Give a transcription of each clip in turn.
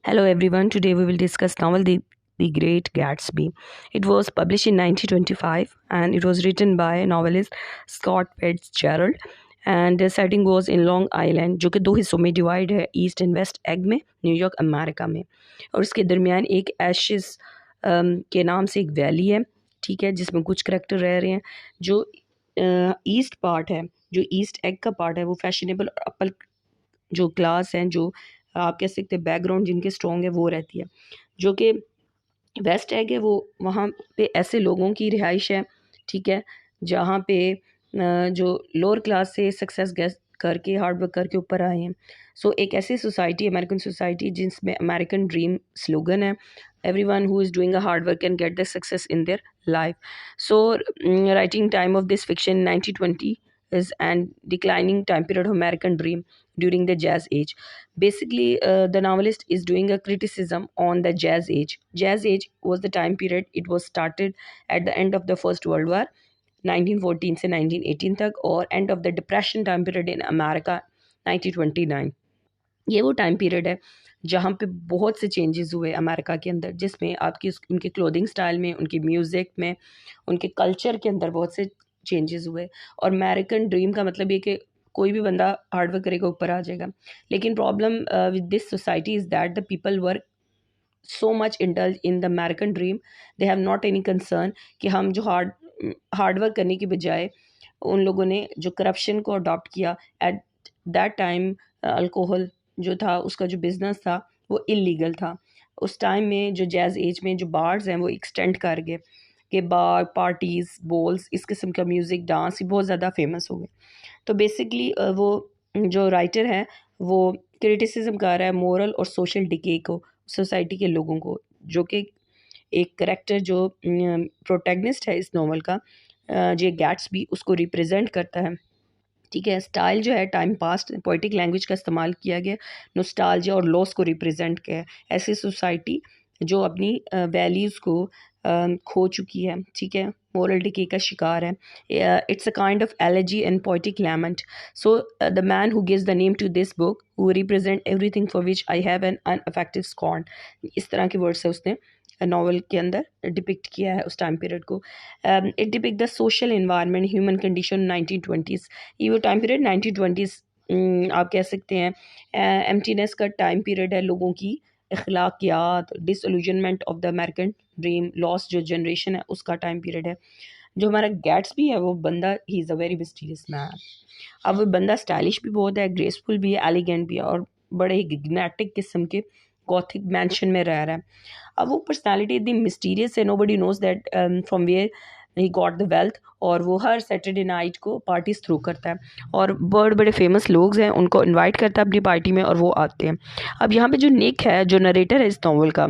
Hello everyone. Today we will discuss novel The Great Gatsby. It was published in 1925 and it was written by novelist Scott Fitzgerald and the setting was in long island जो कि दो हिस्सों में divide है, east and waste egg में, New York America में। और उसके दरमियान एक एशिस के नाम से एक वैली है, ठीक है, जिसमें कुछ करैक्टर रह रहे हैं। जो ईस्ट पार्ट है, जो ईस्ट एग का पार्ट है, वो फैशनेबल और अपर जो क्लास हैं, जो आप कह सकते हैं बैकग्राउंड जिनके स्ट्रॉन्ग है, वो रहती है। जो कि वेस्ट एग है, वो वहाँ पे ऐसे लोगों की रिहाइश है, ठीक है, जहाँ पे जो लोअर क्लास से सक्सेस गेस करके हार्ड वर्क करके ऊपर आए हैं। सो एक ऐसी सोसाइटी, अमेरिकन सोसाइटी, जिसमें अमेरिकन ड्रीम स्लोगन है, everyone who is doing a hard work can get the success in their life. So writing time of this fiction 1920 is and declining time period of American dream during the jazz age. Basically the novelist is doing a criticism on the jazz age. Jazz age was the time period, it was started at the end of the First World War 1914 से 1918 तक, और end of the depression time period in America 1929। ये वो time period है जहाँ पे बहुत से चेंजेस हुए अमेरिका के अंदर, जिसमें आपकी उनके क्लोथिंग स्टाइल में, उनकी म्यूज़िक में, उनके कल्चर के अंदर बहुत से चेंजेस हुए। और अमेरिकन ड्रीम का मतलब ये कि कोई भी बंदा हार्ड वर्क करेगा ऊपर आ जाएगा। लेकिन problem with this society is that the people work so much indulge in the American dream, they have not any concern कि हम जो हार्ड वर्क करने की बजाय उन लोगों ने जो करप्शन को अडॉप्ट किया एट दैट टाइम। अल्कोहल जो था, उसका जो बिज़नेस था, वो इलीगल था उस टाइम में। जो जैज़ एज में जो बार्स हैं वो एक्सटेंड कर गए कि बार, पार्टीज़, बॉल्स, इस किस्म का म्यूज़िक, डांस, ये बहुत ज़्यादा फेमस हो गए। तो बेसिकली वो जो राइटर है वो क्रिटिसिज्म कर रहा है मोरल और सोशल डिके को, सोसाइटी के लोगों को। जो कि एक करेक्टर जो प्रोटैगनिस्ट है इस नावल का, जो गैट्सबी, उसको रिप्रेजेंट करता है, ठीक है। स्टाइल जो है टाइम पास्ट पोइटिक लैंग्वेज का इस्तेमाल किया गया, नोस्टाल्जिया और लॉस को रिप्रेजेंट किया है। ऐसी सोसाइटी जो अपनी वैल्यूज़ को खो चुकी है, ठीक है, मोरल डिके का शिकार है। It's a kind of allergy and poetic lament. So the man who gives the name to this book who represent everything for which I have an unaffected scorn, इस तरह के वर्ड्स है उसने novel के अंदर डिपिक्ट किया है उस टाइम पीरियड को। It depict the social environment, human condition 1920s। ये वो टाइम पीरियड 1920s आप कह सकते हैं एम्प्टीनेस का टाइम पीरियड है, लोगों की अखलाकियात, disillusionment of the American dream, lost जो जनरेशन है उसका टाइम पीरियड है। जो हमारा गैट्सबी है वो बंदा, he is a very mysterious man. अब वो बंदा स्टाइलिश भी बहुत है, ग्रेसफुल भी है, एलिगेंट भी है, और बड़े ही गिग्नेटिक किस्म के गॉथिक मैंशन में रह रहा है। अब वो पर्सनालिटी इतनी मिस्टीरियस है, nobody knows that from where he got the wealth, और वो हर सैटरडे नाइट को पार्टीज थ्रू करता है और बड़े बड़े फेमस लोग हैं उनको इनवाइट करता है अपनी पार्टी में और वो आते हैं। अब यहाँ पे जो निक है, जो नरेटर है इस नॉवल का,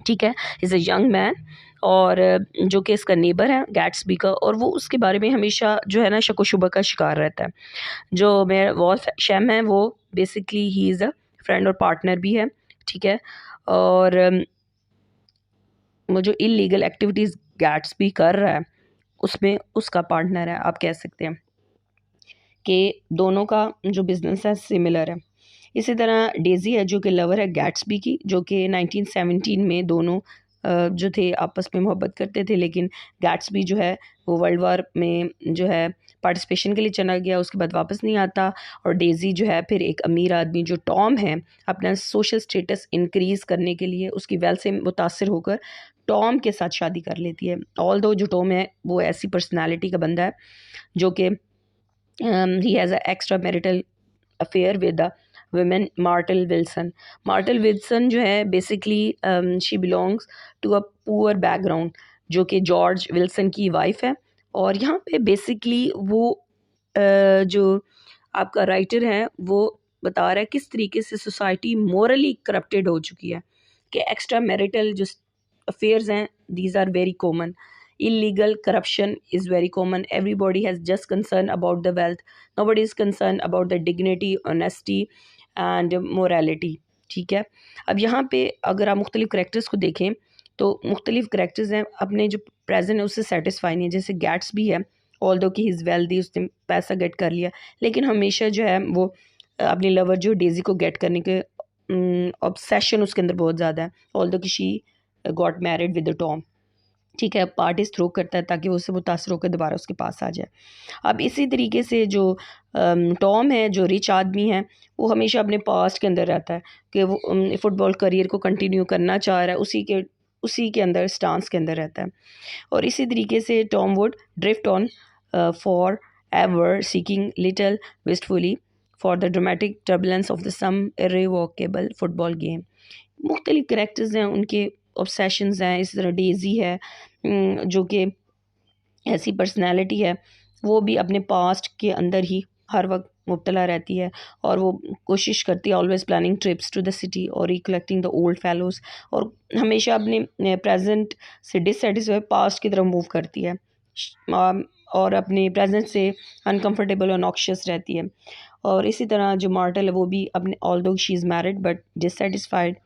ठीक है, इज़ अ यंग मैन, और जो कि इसका नेबर है गैट्सबी का, और वो उसके बारे में हमेशा जो है ना शक व शुबा का शिकार रहता है। जो मेरा वॉल्फ शैम है वो basically he is a friend और पार्टनर भी है, ठीक है। और वो जो इलीगल एक्टिविटीज़ गैट्सबी कर रहा है उसमें उसका पार्टनर है, आप कह सकते हैं कि दोनों का जो बिज़नेस है सिमिलर है। इसी तरह डेज़ी है जो कि लवर है गैट्सबी की, जो कि 1917 में दोनों जो थे आपस में मोहब्बत करते थे, लेकिन गैट्सबी जो है वो वर्ल्ड वार में जो है पार्टिसिपेशन के लिए चला गया, उसके बाद वापस नहीं आता। और डेज़ी जो है फिर एक अमीर आदमी जो टॉम है, अपना सोशल स्टेटस इंक्रीज़ करने के लिए उसकी वेल्थ से मुतासर होकर टॉम के साथ शादी कर लेती है। ऑल दो जो टॉम है वो ऐसी पर्सनैलिटी का बंदा है जो कि he has a extra marital affair with the women Myrtle Wilson. Myrtle Wilson जो है basically she belongs to a poor background, जो कि जॉर्ज विल्सन की वाइफ है। और यहाँ पे बेसिकली वो जो आपका राइटर है वो बता रहा है किस तरीके से सोसाइटी मोरली करप्टेड हो चुकी है, कि एक्स्ट्रा मैरिटल जो अफेयर्स हैं these are very common, illegal corruption is very common, everybody has just concern about the wealth, nobody is concerned about the dignity, honesty and morality, ठीक है। अब यहाँ पे अगर आप मुख्तलिफ करेक्टर्स को देखें तो मुख्तलिफ करेक्टर्स हैं अपने जो प्रेजेंट है उससे सेटिस्फाई नहीं है। जैसे गैट्स भी है, ऑल दो कि हिज वेल्दी, उसने पैसा गेट कर लिया, लेकिन हमेशा जो है वो अपनी लवर जो डेजी को गेट करने के ऑब्सेशन उसके अंदर बहुत ज़्यादा है, ऑल्दो कि she got married with the Tom. ठीक है, पार्टीज थ्रो करता है ताकि वो उससे मुतासर होकर दोबारा उसके पास आ जाए। अब इसी तरीके से जो टॉम है, जो रिच आदमी है, वो हमेशा अपने पास्ट के अंदर रहता है कि वो फुटबॉल करियर को कंटिन्यू करना चाह रहा है, उसी के अंदर स्टांस के अंदर रहता है। और इसी तरीके से Tom would drift on forever seeking little wistfully for the dramatic turbulence of the some irrevocable football game. मुख्तलिफ करेक्टर्स हैं, उनके ऑब्सेशंस हैं। इस तरह डेज़ी है जो कि ऐसी पर्सनैलिटी है, वो भी अपने पास्ट के अंदर ही हर वक्त मुब्तला रहती है और वो कोशिश करती है always planning trips to the city और रिकलेक्टिंग द ओल्ड फेलोज, और हमेशा अपने प्रेजेंट से डिससेटिस्फाई पास्ट की तरफ मूव करती है और अपने प्रेजेंट से अनकंफर्टेबल और नॉक्शियस रहती है। और इसी तरह जो मार्टल है वो भी अपने although she is married but dissatisfied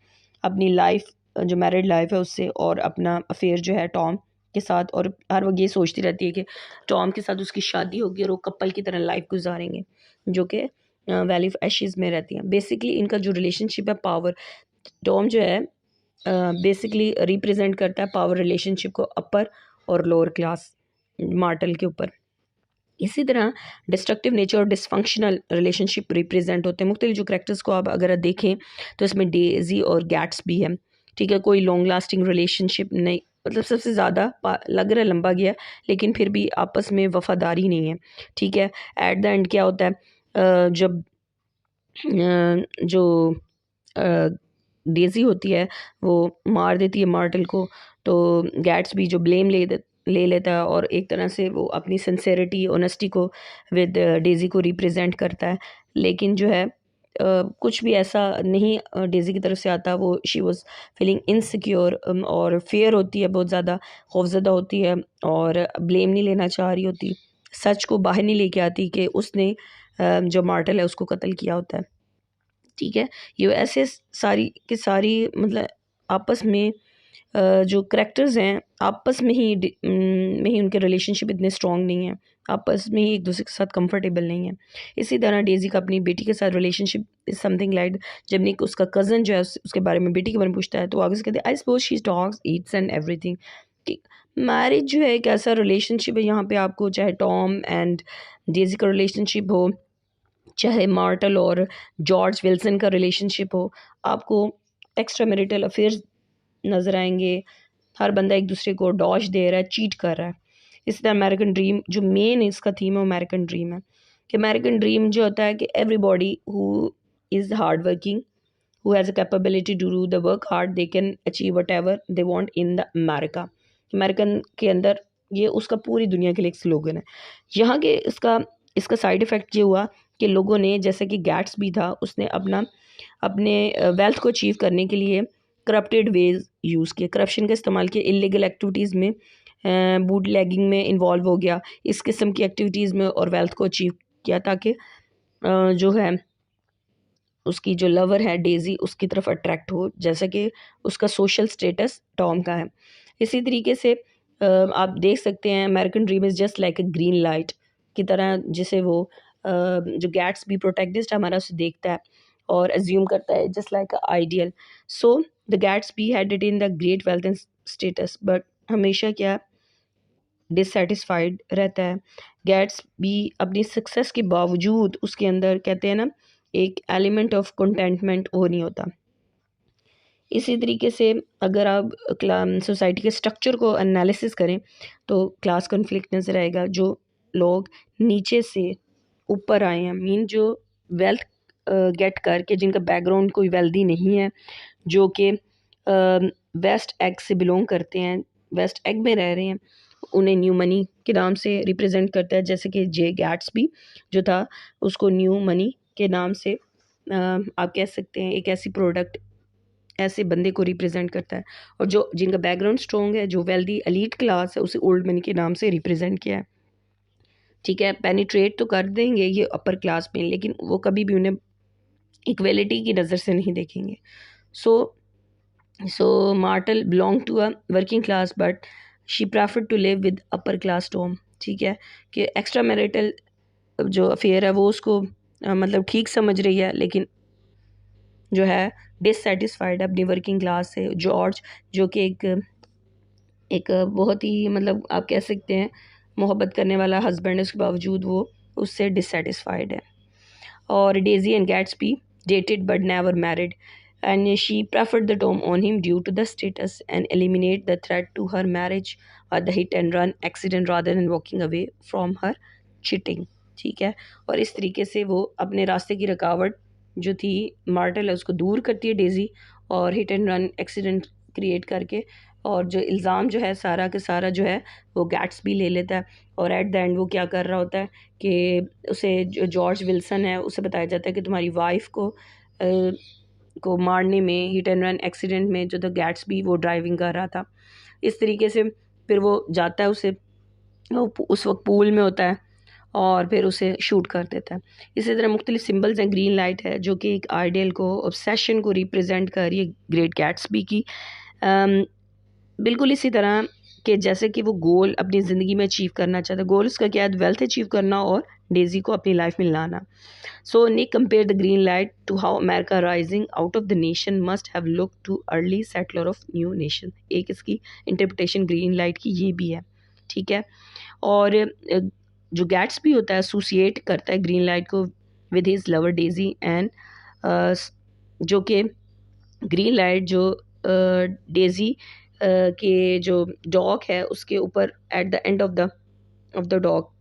अपनी लाइफ, जो मैरिड लाइफ है उससे, और अपना अफेयर जो है टॉम के साथ, और हर वक्त ये सोचती रहती है कि टॉम के साथ उसकी शादी होगी और वो कपल की तरह लाइफ गुजारेंगे, जो कि वैली ऑफ एशेस में रहती हैं। बेसिकली इनका जो रिलेशनशिप है पावर, टॉम जो है बेसिकली रिप्रेजेंट करता है पावर रिलेशनशिप को अपर और लोअर क्लास मार्टल के ऊपर। इसी तरह डिस्ट्रक्टिव नेचर और डिसफंक्शनल रिलेशनशिप रिप्रेजेंट होते हैं। मुख्तलिफ जो करेक्टर्स को आप अगर देखें तो इसमें डेजी और गैट्स भी है। ठीक है, कोई लॉन्ग लास्टिंग रिलेशनशिप नहीं, मतलब सबसे ज़्यादा लग रहा है लंबा गया, लेकिन फिर भी आपस में वफादारी नहीं है। ठीक है, एट द एंड क्या होता है, जब जो डेजी होती है वो मार देती है मार्टल को, तो गैट्स भी जो ब्लेम ले लेता है और एक तरह से वो अपनी सिंसेरिटी ऑनेस्टी को विद डेजी को रिप्रेजेंट करता है। लेकिन जो है कुछ भी ऐसा नहीं डेजी की तरफ से आता। वो शी वॉज फीलिंग इनसिक्योर और फेयर होती है, बहुत ज़्यादा खौफजदा होती है और ब्लेम नहीं लेना चाह रही होती, सच को बाहर नहीं लेके आती कि उसने जो मार्टल है उसको कत्ल किया होता है। ठीक है, ये ऐसे सारी की सारी मतलब आपस में जो करेक्टर्स हैं आपस में ही उनके रिलेशनशिप इतने स्ट्रॉन्ग नहीं हैं, आपस में ही एक दूसरे के साथ कंफर्टेबल नहीं है। इसी तरह डेजी का अपनी बेटी के साथ रिलेशनशिप इज समथिंग लाइक, जब निक उसका कज़न जो है उसके बारे में, बेटी के बारे में पूछता है, तो आगे से कहते हैं I suppose she talks Yeats and everything. कि मैरिज जो है एक ऐसा रिलेशनशिप है, यहाँ पे आपको चाहे टॉम एंड डेजी का रिलेशनशिप हो, चाहे मार्टल और जॉर्ज विल्सन का रिलेशनशिप हो, आपको एक्स्ट्रा मैरिटल अफेयर्स नज़र आएंगे। हर बंदा एक दूसरे को डॉज दे रहा है, चीट कर रहा है। इसी तरह अमेरिकन ड्रीम जो मेन इसका थीम है वो अमेरिकन ड्रीम है, कि अमेरिकन ड्रीम जो होता है कि everybody who is hard working, who has a capability to do the work hard, they can achieve whatever they want in the America। American के अंदर ये उसका पूरी दुनिया के लिए एक स्लोगन है। यहाँ के इसका साइड इफ़ेक्ट ये हुआ कि लोगों ने, जैसे कि गैट्स भी था, उसने अपने वेल्थ को अचीव करने के लिए करप्टेड वेज यूज़ किए, करप्शन का इस्तेमाल किया, इलीगल एक्टिविटीज़ में, बूट लैगिंग में इन्वॉल्व हो गया, इस किस्म की एक्टिविटीज़ में, और वेल्थ को अचीव किया ताकि जो है उसकी जो लवर है डेजी उसकी तरफ अट्रैक्ट हो, जैसा कि उसका सोशल स्टेटस टॉम का है। इसी तरीके से आप देख सकते हैं American dream is just like a green light की तरह, जिसे वो जो गैट्स भी प्रोटेक्टिस्ट हमारा उसे देखता है और एज्यूम करता है just like a ideal. So the gets be had it in the great wealth and status, but हमेशा क्या डिससेटिस्फाइड रहता है। गैट्स भी अपनी सक्सेस के बावजूद उसके अंदर, कहते हैं ना, एक एलिमेंट ऑफ कंटेंटमेंट वो नहीं होता। इसी तरीके से अगर आप सोसाइटी के स्ट्रक्चर को एनालिसिस करें तो क्लास कॉन्फ्लिक्ट नज़र आएगा। जो लोग नीचे से ऊपर आए हैं, मीन जो वेल्थ गेट करके, जिनका बैकग्राउंड कोई वेल्दी नहीं है, जो कि वेस्ट एग से बिलोंग करते हैं, वेस्ट एग में रह रहे हैं, उन्हें न्यू मनी के नाम से रिप्रेजेंट करता है। जैसे कि जे गैट्सबी जो था, उसको न्यू मनी के नाम से आप कह सकते हैं एक ऐसी प्रोडक्ट, ऐसे बंदे को रिप्रेजेंट करता है। और जो जिनका बैकग्राउंड स्ट्रॉन्ग है, जो वेल्दी एलीट क्लास है, उसे ओल्ड मनी के नाम से रिप्रेजेंट किया है। ठीक है, पेनिट्रेट तो कर देंगे ये अपर क्लास में, लेकिन वो कभी भी उन्हें इक्वेलिटी की नज़र से नहीं देखेंगे। So Myrtle belong to a working class but she prefer to live with upper class Tom. ठीक है, कि एक्स्ट्रा मैरिटल जो अफेयर है वो उसको मतलब ठीक समझ रही है, लेकिन जो है डिससेटिस्फाइड है अपनी वर्किंग क्लास से। जॉर्ज जो कि एक बहुत ही मतलब आप कह सकते हैं मोहब्बत करने वाला हस्बैंड है, उसके बावजूद वो उससे डिससेटिस्फाइड है। और Daisy and Gatsby dated but never married, and she preferred the Tom on him due to the status and eliminate the threat to her marriage or the hit and run accident rather than walking away from her cheating। ठीक है, और इस तरीके से वो अपने रास्ते की रुकावट जो थी मार्टल है उसको दूर करती है डेजी, और hit and run accident create करके, और जो इल्ज़ाम जो है सारा के सारा जो है वो गैट्स भी ले लेता है। और एट द एंड वो क्या कर रहा होता है कि उसे जो जॉर्ज विल्सन है उसे बताया जाता है कि तुम्हारी वाइफ को मारने में हिट एंड रन एक्सीडेंट में जो द गैट्स भी वो ड्राइविंग कर रहा था। इस तरीके से फिर वो जाता है उसे, वो उस वक्त पूल में होता है और फिर उसे शूट कर देता है। इसी तरह मुख्तलिफ सिम्बल्स हैं। ग्रीन लाइट है जो कि एक आइडियल को, ऑब्सेशन को रिप्रेजेंट कर रही है ग्रेट गैट्सबी की। बिल्कुल इसी तरह कि जैसे कि वो गोल अपनी ज़िंदगी में अचीव करना चाहता है। गोल उसका क्या है? वेल्थ अचीव करना और डेजी को अपनी लाइफ में लाना। So Nick compare the green light to how America rising out of the nation must have look to early settler of new nation. एक इसकी इंटरप्रिटेशन ग्रीन लाइट की ये भी है, ठीक है। और जो गैट्स भी होता है एसोसिएट करता है ग्रीन लाइट को with his lover Daisy and जो कि ग्रीन लाइट जो डेजी के जो डॉग है उसके ऊपर at the end of the dog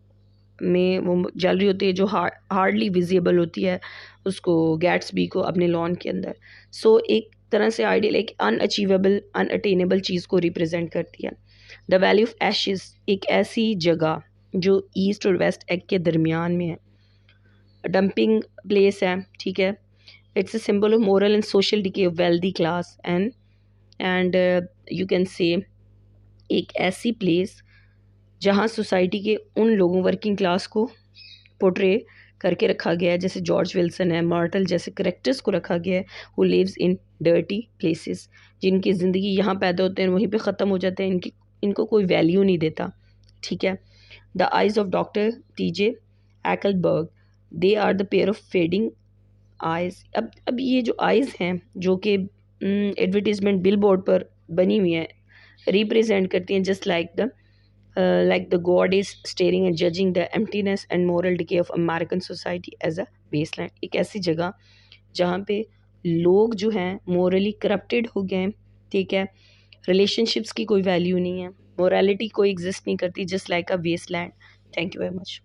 में वो जल रही होती है, जो हार्डली विजिबल होती है उसको गैट्सबी को अपने लॉन के अंदर। सो एक तरह से आइडियल एक अनअचीवेबल अनअटेनेबल चीज़ को रिप्रेजेंट करती है। द वैली ऑफ एशेस एक ऐसी जगह जो ईस्ट और वेस्ट एग के दरमियान में है, डंपिंग प्लेस है, ठीक है। It's a symbol of moral and social decay of wealthy class and you can say एक ऐसी प्लेस जहाँ सोसाइटी के उन लोगों वर्किंग क्लास को पोर्ट्रे करके रखा गया है, जैसे जॉर्ज विल्सन है, मार्टल जैसे करेक्टर्स को रखा गया है who lives in dirty places, जिनकी ज़िंदगी यहाँ पैदा होते हैं वहीं पे ख़त्म हो जाते हैं, इनको कोई वैल्यू नहीं देता, ठीक है। The eyes of doctor TJ Eckleburg, they are the pair of fading eyes. अब ये जो आइज़ हैं जो कि एडवर्टीज़मेंट बिल बोर्ड पर बनी हुई हैं, रिप्रेजेंट करती हैं just like the god is staring and judging the emptiness and moral decay of American society as a baseline। एक ऐसी जगह जहाँ पे लोग जो हैं मोरली करप्टेड हो गए हैं, ठीक है। रिलेशनशिप्स की कोई वैल्यू नहीं है, मोरालिटी कोई एग्जिस्ट नहीं करती, just like a wasteland. Thank you very much.